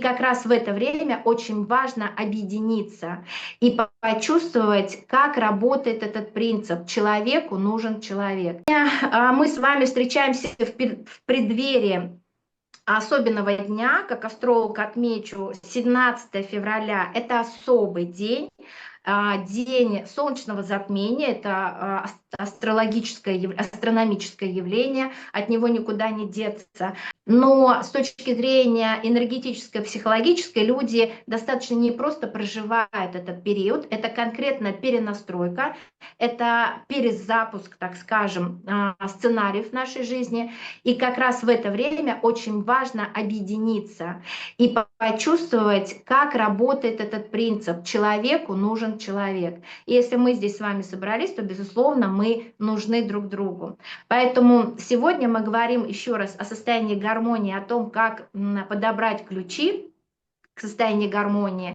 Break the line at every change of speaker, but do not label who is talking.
как раз в это время очень важно объединиться и почувствовать, как работает этот принцип. Человеку нужен человек. Мы с вами встречаемся в преддверии особенного дня, как астролог отмечу, 17 февраля, это особый день, день солнечного затмения, это астрономическое явление, от него никуда не деться. Но с точки зрения энергетической, психологической, люди достаточно непросто проживают этот период. Это конкретно перенастройка, это перезапуск, так скажем, сценариев в нашей жизни. И как раз в это время очень важно объединиться и почувствовать, как работает этот принцип. Человеку нужен человек. И если мы здесь с вами собрались, то, безусловно, мы нужны друг другу. Поэтому сегодня мы говорим еще раз о состоянии гармонии, о том, как подобрать ключи к состоянию гармонии.